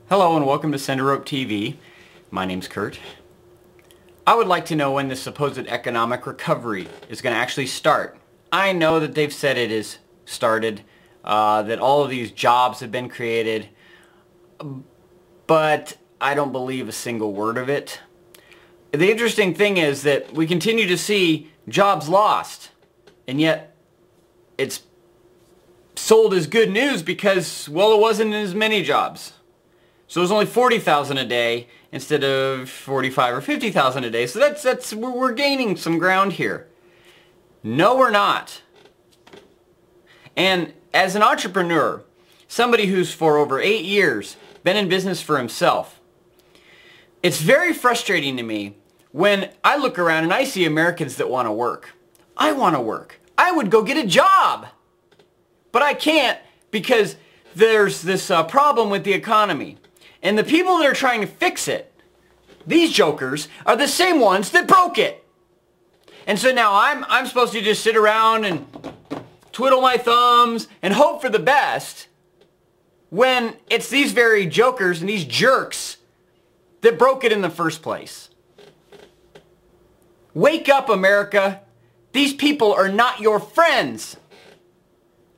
Hello and welcome to Cinder Rope TV. My name's Kurt. I would like to know when this supposed economic recovery is going to actually start. I know that they've said it is started, that all of these jobs have been created, but I don't believe a single word of it. The interesting thing is that we continue to see jobs lost, and yet it's sold as good news because, well, it wasn't as many jobs. So it was only 40,000 a day instead of 45 or 50,000 a day. So we're gaining some ground here. No, we're not. And as an entrepreneur, somebody who's for over 8 years been in business for himself, it's very frustrating to me when I look around and I see Americans that want to work. I want to work. I would go get a job. But I can't because there's this problem with the economy. And the people that are trying to fix it, these jokers, are the same ones that broke it. And so now I'm supposed to just sit around and twiddle my thumbs and hope for the best when it's these very jokers and these jerks that broke it in the first place. Wake up, America. These people are not your friends.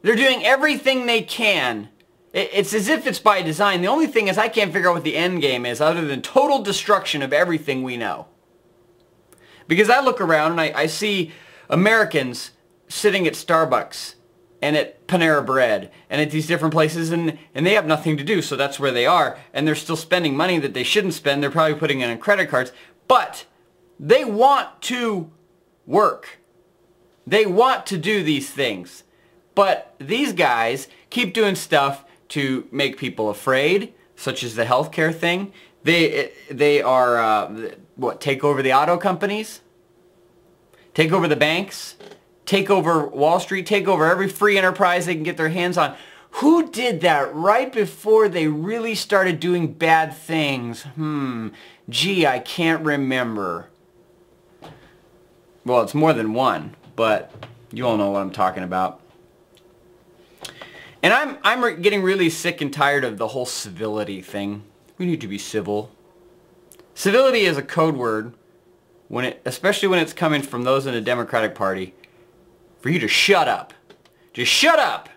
They're doing everything they can. It's as if it's by design. The only thing is I can't figure out what the end game is other than total destruction of everything we know. Because I look around and I see Americans sitting at Starbucks and at Panera Bread and at these different places and they have nothing to do, so that's where they are. And they're still spending money that they shouldn't spend. They're probably putting it on credit cards. But they want to work. They want to do these things. But these guys keep doing stuff to make people afraid, such as the healthcare thing. They are, take over the auto companies? Take over the banks? Take over Wall Street? Take over every free enterprise they can get their hands on? Who did that right before they really started doing bad things? Gee, I can't remember. Well, it's more than one, but you all know what I'm talking about. And I'm getting really sick and tired of the whole civility thing. We need to be civil. Civility is a code word, especially when it's coming from those in the Democratic Party, for you to shut up. Just shut up.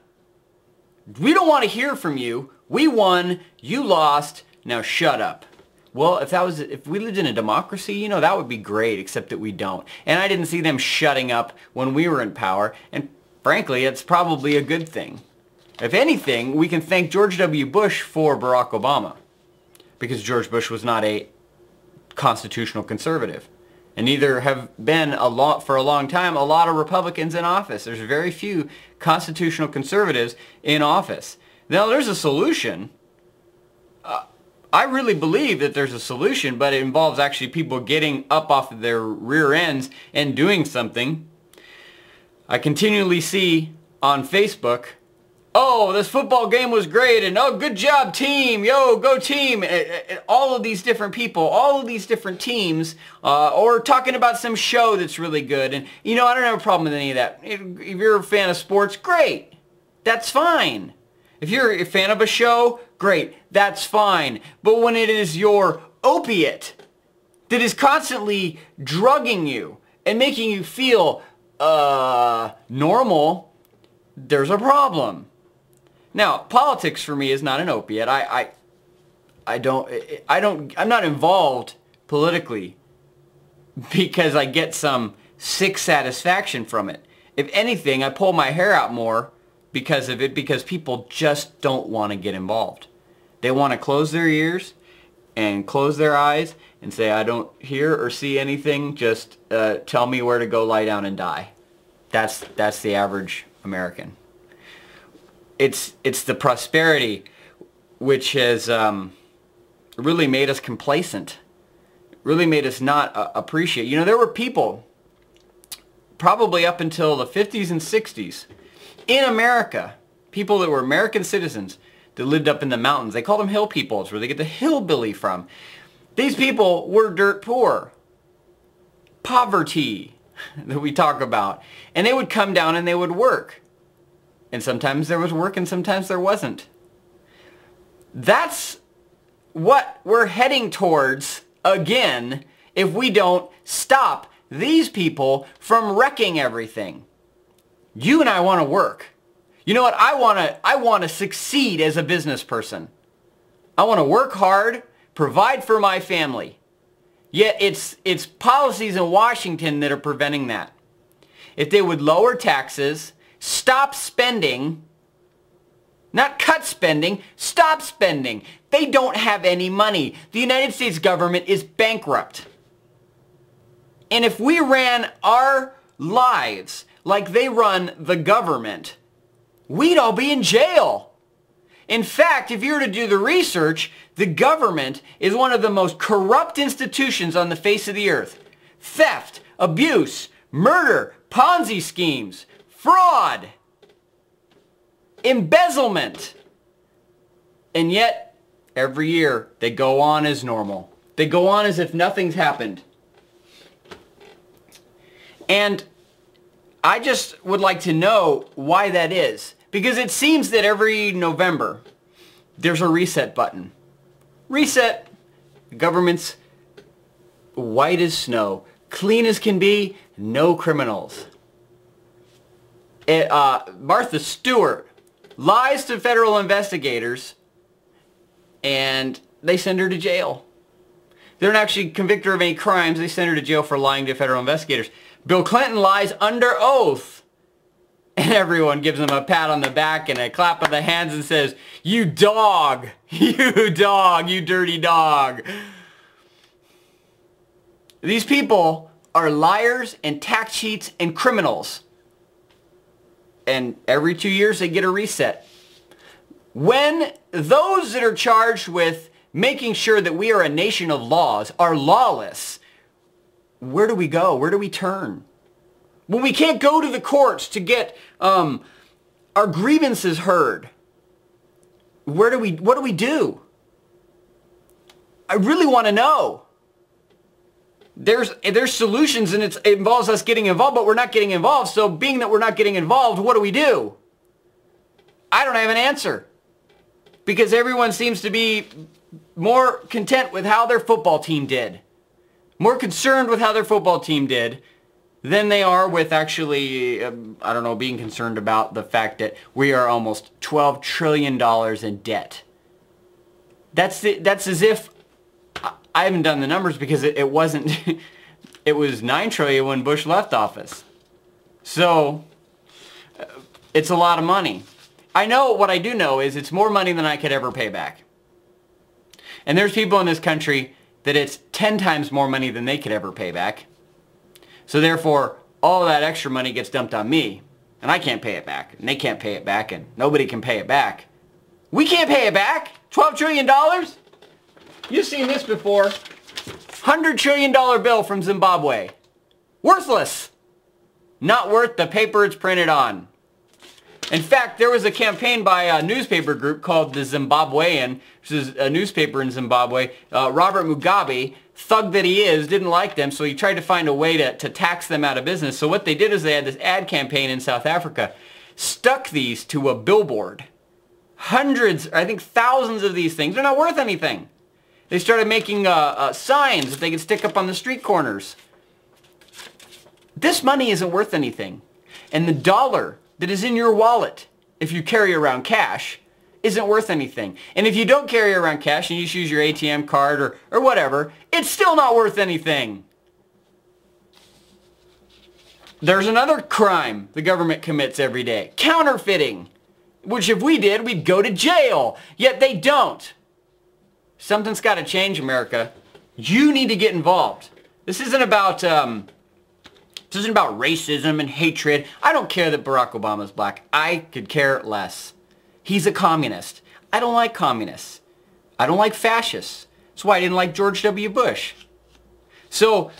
We don't want to hear from you. We won. You lost. Now shut up. Well, if we lived in a democracy, you know, that would be great, except that we don't. And I didn't see them shutting up when we were in power. And frankly, it's probably a good thing. If anything, we can thank George W. Bush for Barack Obama, because George Bush was not a constitutional conservative. And neither have been for a long time a lot of Republicans in office. There's very few constitutional conservatives in office. Now, there's a solution. I really believe that there's a solution, but it involves actually people getting up off of their rear ends and doing something. I continually see on Facebook, oh, this football game was great, and oh, good job, team, yo, go team. All of these different people, all of these different teams, or talking about some show that's really good. And, you know, I don't have a problem with any of that. If you're a fan of sports, great. That's fine. If you're a fan of a show, great. That's fine. But when it is your opiate that is constantly drugging you and making you feel normal, there's a problem. Now, politics for me is not an opiate. I'm not involved politically because I get some sick satisfaction from it. If anything, I pull my hair out more because of it, because people just don't want to get involved. They want to close their ears and close their eyes and say, I don't hear or see anything, just tell me where to go lie down and die. That's the average American. It's the prosperity which has really made us complacent, really made us not appreciate. You know, there were people probably up until the 50s and 60s in America, people that were American citizens that lived up in the mountains. They called them hill people. It's where they get the hillbilly from. These people were dirt poor. Poverty that we talk about. And they would come down and they would work. And sometimes there was work and sometimes there wasn't. That's what we're heading towards again if we don't stop these people from wrecking everything. You and I want to work. You know what? I want to succeed as a business person. I want to work hard, provide for my family. Yet it's policies in Washington that are preventing that. If they would lower taxes, stop spending, not cut spending, stop spending. They don't have any money. The United States government is bankrupt. And if we ran our lives like they run the government, we'd all be in jail. In fact, if you were to do the research, the government is one of the most corrupt institutions on the face of the earth. Theft, abuse, murder, Ponzi schemes, fraud, embezzlement. And yet, every year, they go on as normal. They go on as if nothing's happened. And I just would like to know why that is. Because it seems that every November, there's a reset button. Reset. The government's white as snow. Clean as can be. No criminals. Martha Stewart lies to federal investigators and they send her to jail. They don't actually convict her of any crimes. They send her to jail for lying to federal investigators. Bill Clinton lies under oath. And everyone gives him a pat on the back and a clap of the hands and says, "You dog, you dog, you dirty dog." These people are liars and tax cheats and criminals. And every 2 years they get a reset. When those that are charged with making sure that we are a nation of laws are lawless, where do we go? Where do we turn? When we can't go to the courts to get our grievances heard, what do we do? I really want to know. There's solutions and it involves us getting involved, but we're not getting involved. So being that we're not getting involved, what do? I don't have an answer. Because everyone seems to be more content with how their football team did. More concerned with how their football team did than they are with actually, being concerned about the fact that we are almost $12 trillion in debt. That's as if, I haven't done the numbers because it wasn't, it was $9 trillion when Bush left office. So, it's a lot of money. I know, what I do know is it's more money than I could ever pay back. And there's people in this country that it's 10 times more money than they could ever pay back. So therefore, all that extra money gets dumped on me. And I can't pay it back. And they can't pay it back. And nobody can pay it back. We can't pay it back? $12 trillion? You've seen this before. $100 trillion bill from Zimbabwe. Worthless. Not worth the paper it's printed on. In fact, there was a campaign by a newspaper group called the Zimbabwean, which is a newspaper in Zimbabwe. Robert Mugabe, thug that he is, didn't like them, so he tried to find a way to tax them out of business. So what they did is they had this ad campaign in South Africa, stuck these to a billboard. Hundreds, I think thousands of these things. They're not worth anything. They started making signs that they could stick up on the street corners. This money isn't worth anything. And the dollar that is in your wallet, if you carry around cash, isn't worth anything. And if you don't carry around cash and you just use your ATM card or whatever, it's still not worth anything. There's another crime the government commits every day. Counterfeiting. Which if we did, we'd go to jail. Yet they don't. Something's got to change, America. You need to get involved. This isn't about racism and hatred. I don't care that Barack Obama's black. I could care less. He's a communist. I don't like communists. I don't like fascists. That's why I didn't like George W. Bush. So,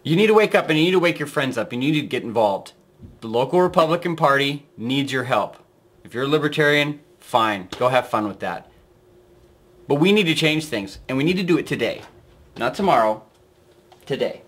you need to wake up and you need to wake your friends up and you need to get involved. The local Republican Party needs your help. If you're a libertarian, fine. Go have fun with that. But we need to change things and we need to do it today. Not tomorrow. Today.